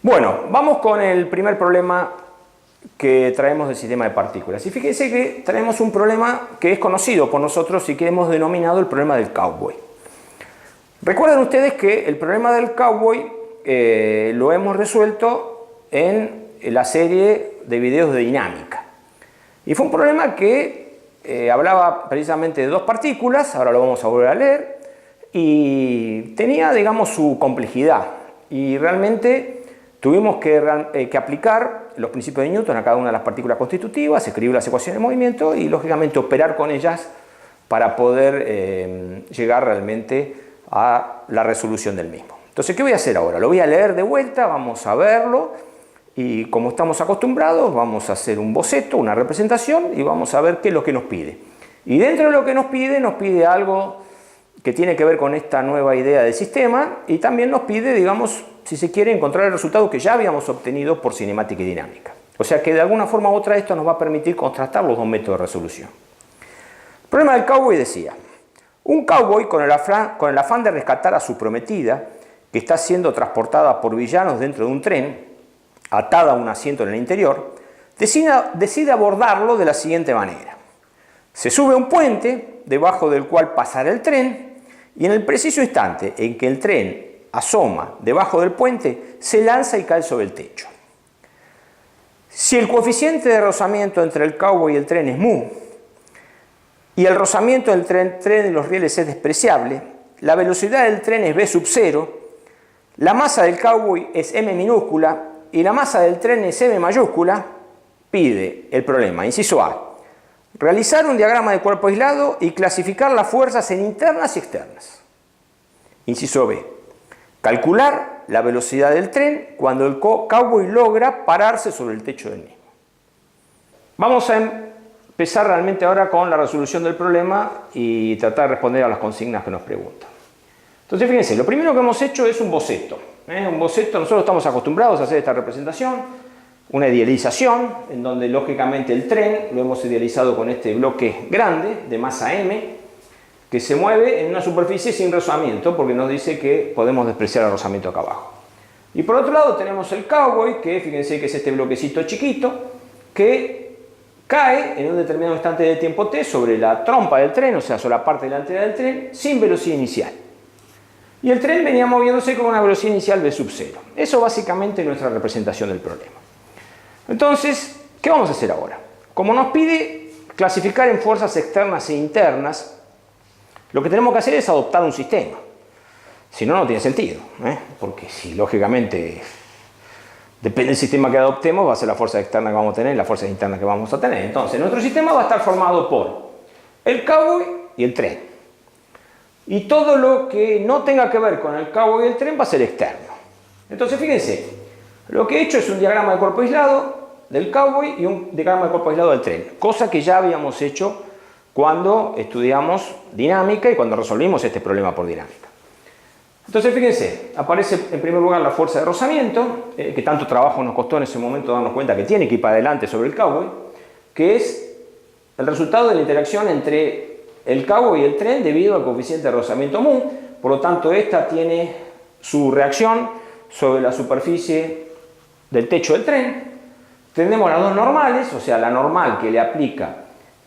Bueno, vamos con el primer problema que traemos del sistema de partículas. Y fíjense que traemos un problema que es conocido por nosotros y que hemos denominado el problema del cowboy. Recuerden ustedes que el problema del cowboy lo hemos resuelto en la serie de videos de dinámica. Y fue un problema que hablaba precisamente de dos partículas, ahora lo vamos a volver a leer, y tenía, digamos, su complejidad. Y realmente tuvimos que aplicar los principios de Newton a cada una de las partículas constitutivas, escribir las ecuaciones de movimiento y, lógicamente, operar con ellas para poder llegar realmente a la resolución del mismo. Entonces, ¿qué voy a hacer ahora? Lo voy a leer de vuelta, vamos a verlo y, como estamos acostumbrados, vamos a hacer un boceto, una representación y vamos a ver qué es lo que nos pide. Y dentro de lo que nos pide algo que tiene que ver con esta nueva idea del sistema y también nos pide, digamos, si se quiere, encontrar el resultado que ya habíamos obtenido por cinemática y dinámica. O sea que de alguna forma u otra esto nos va a permitir contrastar los dos métodos de resolución. El problema del cowboy decía: un cowboy con el afán de rescatar a su prometida, que está siendo transportada por villanos dentro de un tren, atada a un asiento en el interior, decide abordarlo de la siguiente manera. Se sube a un puente, debajo del cual pasará el tren, y en el preciso instante en que el tren asoma debajo del puente, se lanza y cae sobre el techo. Si el coeficiente de rozamiento entre el cowboy y el tren es mu, y el rozamiento del tren y los rieles es despreciable, la velocidad del tren es v sub 0, la masa del cowboy es m minúscula y la masa del tren es m mayúscula, pide el problema, inciso A, realizar un diagrama de cuerpo aislado y clasificar las fuerzas en internas y externas. Inciso B, calcular la velocidad del tren cuando el cowboy logra pararse sobre el techo del mismo. Vamos a empezar realmente ahora con la resolución del problema y tratar de responder a las consignas que nos preguntan. Entonces, fíjense, lo primero que hemos hecho es un boceto. Un boceto, nosotros estamos acostumbrados a hacer esta representación, una idealización, en donde lógicamente el tren lo hemos idealizado con este bloque grande de masa m, que se mueve en una superficie sin rozamiento, porque nos dice que podemos despreciar el rozamiento acá abajo. Y por otro lado tenemos el cowboy, que fíjense que es este bloquecito chiquito, que cae en un determinado instante de tiempo t sobre la trompa del tren, o sea, sobre la parte delantera del tren, sin velocidad inicial. Y el tren venía moviéndose con una velocidad inicial v sub 0. Eso básicamente es nuestra representación del problema. Entonces, ¿qué vamos a hacer ahora? Como nos pide clasificar en fuerzas externas e internas, lo que tenemos que hacer es adoptar un sistema. Si no, no tiene sentido, porque si lógicamente depende del sistema que adoptemos, va a ser la fuerza externa que vamos a tener y la fuerza interna que vamos a tener. Entonces, nuestro sistema va a estar formado por el cowboy y el tren. Y todo lo que no tenga que ver con el cowboy y el tren va a ser externo. Entonces, fíjense, lo que he hecho es un diagrama de cuerpo aislado del cowboy y un diagrama de cuerpo aislado del tren, cosa que ya habíamos hecho cuando estudiamos dinámica y cuando resolvimos este problema por dinámica. Entonces, fíjense, aparece en primer lugar la fuerza de rozamiento, que tanto trabajo nos costó en ese momento darnos cuenta que tiene que ir para adelante sobre el cowboy, que es el resultado de la interacción entre el cowboy y el tren debido al coeficiente de rozamiento mu. Por lo tanto, esta tiene su reacción sobre la superficie del techo del tren. Tenemos las dos normales, o sea, la normal que le aplica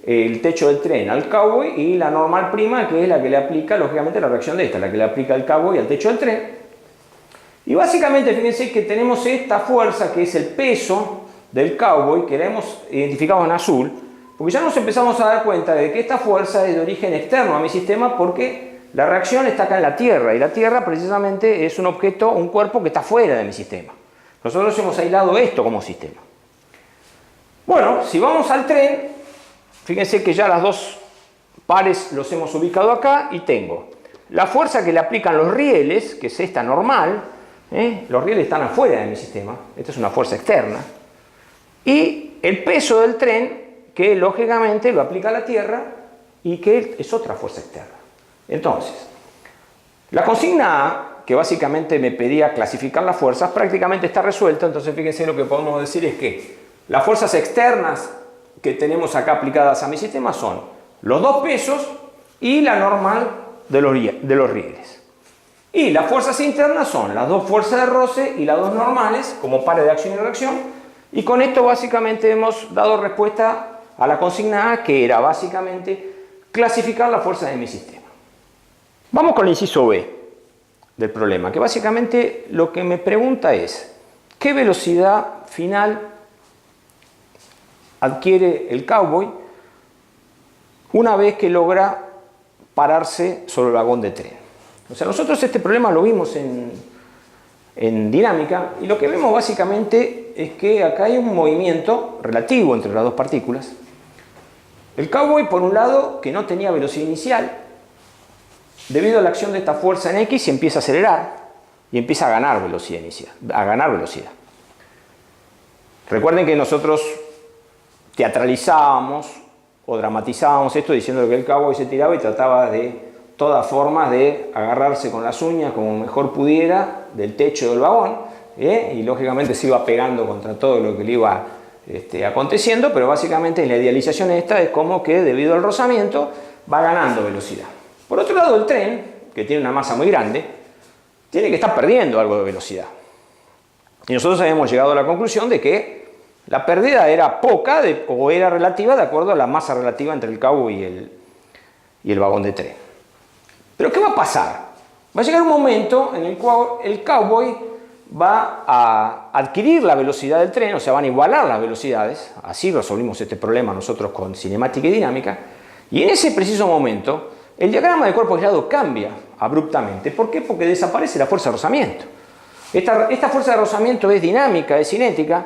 el techo del tren al cowboy y la normal prima, que es la que le aplica, lógicamente, la reacción de esta, la que le aplica el cowboy al techo del tren. Y básicamente, fíjense que tenemos esta fuerza que es el peso del cowboy, que la hemos identificado en azul, porque ya nos empezamos a dar cuenta de que esta fuerza es de origen externo a mi sistema porque la reacción está acá en la Tierra y la Tierra precisamente es un objeto, un cuerpo que está fuera de mi sistema. Nosotros hemos aislado esto como sistema. Bueno, si vamos al tren, fíjense que ya las dos pares los hemos ubicado acá y tengo la fuerza que le aplican los rieles, que es esta normal, los rieles están afuera de mi sistema, esta es una fuerza externa, y el peso del tren, que lógicamente lo aplica la Tierra y que es otra fuerza externa. Entonces, la consigna A, que básicamente me pedía clasificar las fuerzas, prácticamente está resuelta. Entonces, fíjense, lo que podemos decir es que las fuerzas externas que tenemos acá aplicadas a mi sistema son los dos pesos y la normal de los rieles. Y las fuerzas internas son las dos fuerzas de roce y las dos normales, como pares de acción y reacción. Y con esto básicamente hemos dado respuesta a la consigna A, que era básicamente clasificar las fuerzas de mi sistema. Vamos con el inciso B del problema, que básicamente lo que me pregunta es ¿qué velocidad final adquiere el cowboy una vez que logra pararse sobre el vagón de tren? O sea, nosotros este problema lo vimos en dinámica y lo que vemos básicamente es que acá hay un movimiento relativo entre las dos partículas. El cowboy, por un lado, que no tenía velocidad inicial, debido a la acción de esta fuerza en X, se empieza a acelerar y empieza a ganar velocidad inicial, Recuerden que nosotros teatralizábamos o dramatizábamos esto diciendo que el cowboy se tiraba y trataba de todas formas de agarrarse con las uñas como mejor pudiera del techo del vagón, y lógicamente se iba pegando contra todo lo que le iba aconteciendo, pero básicamente la idealización esta es como que debido al rozamiento va ganando velocidad. Por otro lado, el tren, que tiene una masa muy grande, tiene que estar perdiendo algo de velocidad. Y nosotros habíamos llegado a la conclusión de que la pérdida era poca o era relativa de acuerdo a la masa relativa entre el cowboy y el vagón de tren. Pero ¿qué va a pasar? Va a llegar un momento en el cual el cowboy va a adquirir la velocidad del tren, o sea, van a igualar las velocidades. Así resolvimos este problema nosotros con cinemática y dinámica. Y en ese preciso momento, el diagrama de cuerpo aislado cambia abruptamente. ¿Por qué? Porque desaparece la fuerza de rozamiento. Esta fuerza de rozamiento es dinámica, es cinética,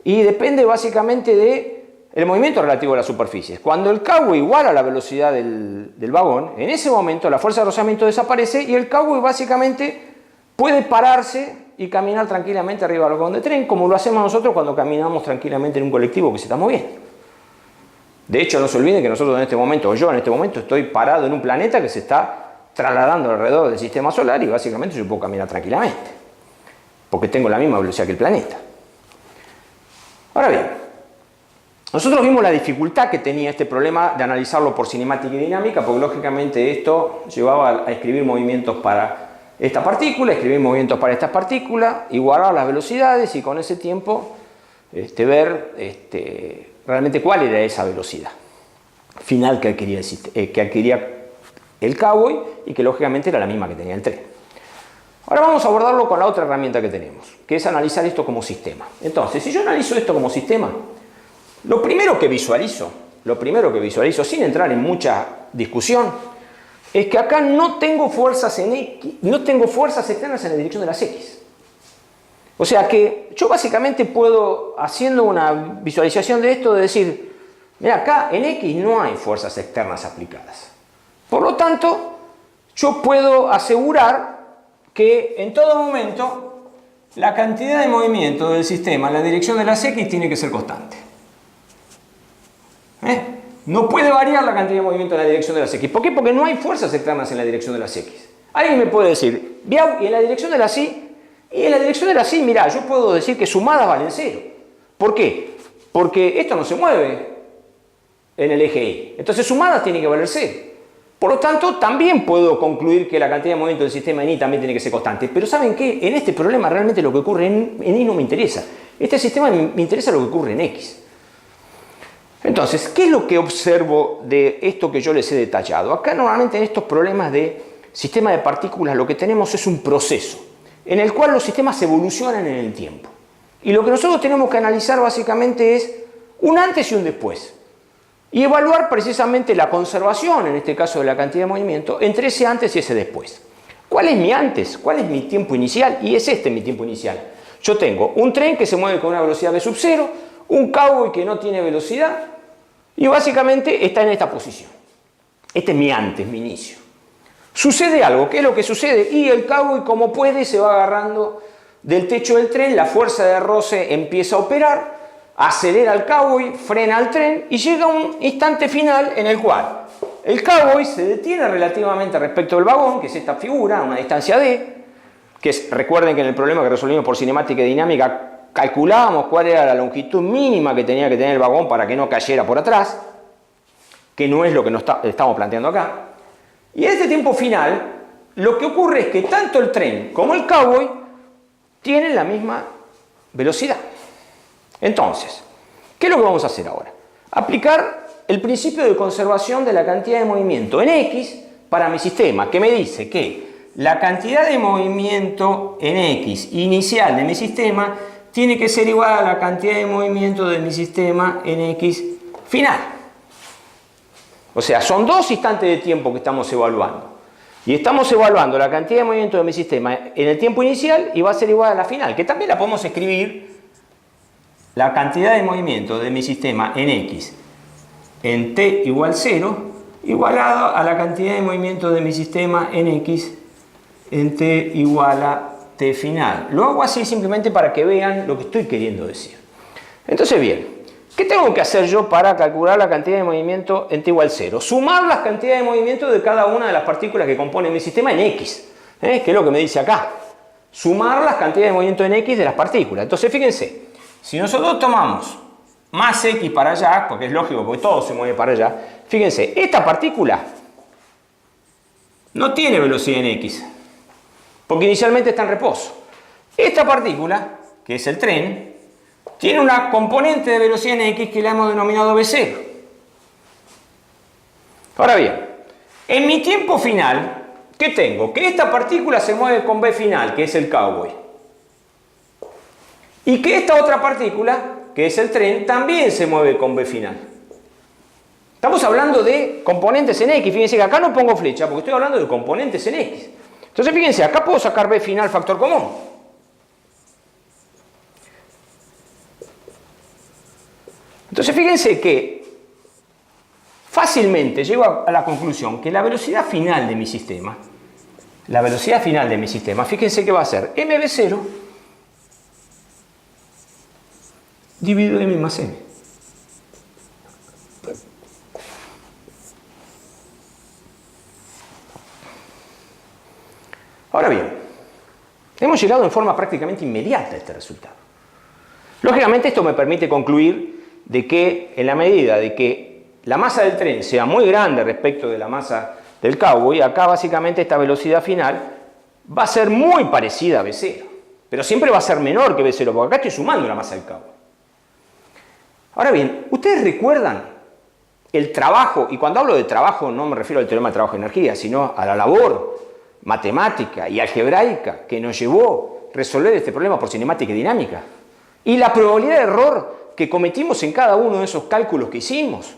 y depende básicamente del movimiento relativo a las superficies. Cuando el cowboy iguala la velocidad del vagón, en ese momento la fuerza de rozamiento desaparece y el cowboy básicamente puede pararse y caminar tranquilamente arriba del vagón de tren, como lo hacemos nosotros cuando caminamos tranquilamente en un colectivo que se está moviendo. De hecho, no se olviden que nosotros en este momento, o yo en este momento, estoy parado en un planeta que se está trasladando alrededor del sistema solar y básicamente yo puedo caminar tranquilamente, porque tengo la misma velocidad que el planeta. Ahora bien, nosotros vimos la dificultad que tenía este problema de analizarlo por cinemática y dinámica, porque lógicamente esto llevaba a escribir movimientos para esta partícula, escribir movimientos para estas partículas, igualar las velocidades y con ese tiempo ver realmente cuál era esa velocidad final que adquiría el cowboy y que lógicamente era la misma que tenía el tren. Ahora vamos a abordarlo con la otra herramienta que tenemos, que es analizar esto como sistema. Entonces, si yo analizo esto como sistema, lo primero que visualizo, sin entrar en mucha discusión, es que acá no tengo fuerzas externas en la dirección de las X. O sea que yo básicamente puedo, haciendo una visualización de esto, de decir, mira, acá en X no hay fuerzas externas aplicadas. Por lo tanto, yo puedo asegurar que en todo momento la cantidad de movimiento del sistema en la dirección de las X tiene que ser constante. No puede variar la cantidad de movimiento en la dirección de las X. ¿Por qué? Porque no hay fuerzas externas en la dirección de las X. Alguien me puede decir, Biau, y en la dirección de las Y, y en la dirección de las Y, mirá, yo puedo decir que sumadas valen 0. ¿Por qué? Porque esto no se mueve en el eje Y. Entonces sumadas tiene que valer 0. Por lo tanto, también puedo concluir que la cantidad de movimiento del sistema en Y también tiene que ser constante. Pero ¿saben qué? En este problema realmente lo que ocurre en Y no me interesa. Este sistema me interesa lo que ocurre en X. Entonces, ¿qué es lo que observo de esto que yo les he detallado? Acá normalmente en estos problemas de sistema de partículas lo que tenemos es un proceso en el cual los sistemas evolucionan en el tiempo. Y lo que nosotros tenemos que analizar básicamente es un antes y un después. Y evaluar precisamente la conservación, en este caso de la cantidad de movimiento, entre ese antes y ese después. ¿Cuál es mi antes? ¿Cuál es mi tiempo inicial? Y es este mi tiempo inicial. Yo tengo un tren que se mueve con una velocidad v sub 0, un cowboy que no tiene velocidad, y básicamente está en esta posición. Este es mi antes, mi inicio. Sucede algo. ¿Qué es lo que sucede? Y el cowboy, como puede, se va agarrando del techo del tren, la fuerza de roce empieza a operar, acelera el cowboy, frena el tren y llega un instante final en el cual el cowboy se detiene relativamente respecto del vagón, que es esta figura, a una distancia d, que es, recuerden que en el problema que resolvimos por cinemática y dinámica calculábamos cuál era la longitud mínima que tenía que tener el vagón para que no cayera por atrás, que no es lo que estamos planteando acá. Y en este tiempo final, lo que ocurre es que tanto el tren como el cowboy tienen la misma velocidad. Entonces, ¿qué es lo que vamos a hacer ahora? Aplicar el principio de conservación de la cantidad de movimiento en X para mi sistema, que me dice que la cantidad de movimiento en X inicial de mi sistema tiene que ser igual a la cantidad de movimiento de mi sistema en X final. O sea, son dos instantes de tiempo que estamos evaluando. Y estamos evaluando la cantidad de movimiento de mi sistema en el tiempo inicial y va a ser igual a la final, que también la podemos escribir la cantidad de movimiento de mi sistema en X en t igual 0 igualado a la cantidad de movimiento de mi sistema en X en t igual a t final. Lo hago así simplemente para que vean lo que estoy queriendo decir. Entonces, bien, ¿qué tengo que hacer yo para calcular la cantidad de movimiento en t igual 0? Sumar las cantidades de movimiento de cada una de las partículas que componen mi sistema en X, que es lo que me dice acá. Sumar las cantidades de movimiento en X de las partículas. Entonces, fíjense, si nosotros tomamos más X para allá, porque es lógico, porque todo se mueve para allá, fíjense, esta partícula no tiene velocidad en X, porque inicialmente está en reposo. Esta partícula, que es el tren, tiene una componente de velocidad en X que la hemos denominado V0. Ahora bien, en mi tiempo final, ¿qué tengo? Que esta partícula se mueve con V final, que es el cowboy. Y que esta otra partícula, que es el tren, también se mueve con V final. Estamos hablando de componentes en X. Fíjense que acá no pongo flecha porque estoy hablando de componentes en X. Entonces fíjense, acá puedo sacar V final factor común. Entonces fíjense que fácilmente llego a la conclusión que la velocidad final de mi sistema, fíjense que va a ser mv0 dividido m más m. Ahora bien, hemos llegado en forma prácticamente inmediata a este resultado. Lógicamente esto me permite concluir de que en la medida de que la masa del tren sea muy grande respecto de la masa del cowboy, acá básicamente esta velocidad final va a ser muy parecida a V0, pero siempre va a ser menor que V0, porque acá estoy sumando la masa del cowboy. Ahora bien, ¿ustedes recuerdan el trabajo? Y cuando hablo de trabajo no me refiero al teorema de trabajo de energía, sino a la labor matemática y algebraica que nos llevó a resolver este problema por cinemática y dinámica. Y la probabilidad de error que cometimos en cada uno de esos cálculos que hicimos.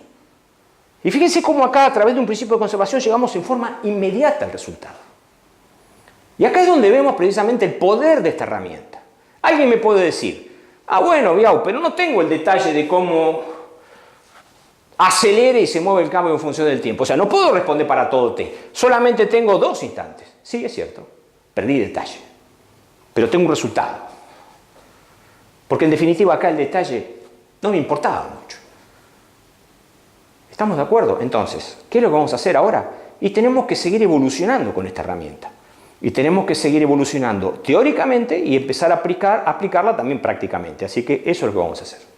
Y fíjense cómo acá, a través de un principio de conservación, llegamos en forma inmediata al resultado. Y acá es donde vemos precisamente el poder de esta herramienta. Alguien me puede decir, ah, bueno, Biau, pero no tengo el detalle de cómo acelera y se mueve el cambio en función del tiempo. O sea, no puedo responder para todo t. Solamente tengo 2 instantes. Sí, es cierto. Perdí detalle. Pero tengo un resultado. Porque en definitiva acá el detalle no me importaba mucho. ¿Estamos de acuerdo? Entonces, ¿qué es lo que vamos a hacer ahora? Y tenemos que seguir evolucionando con esta herramienta. Y tenemos que seguir evolucionando teóricamente y empezar a aplicarla también prácticamente. Así que eso es lo que vamos a hacer.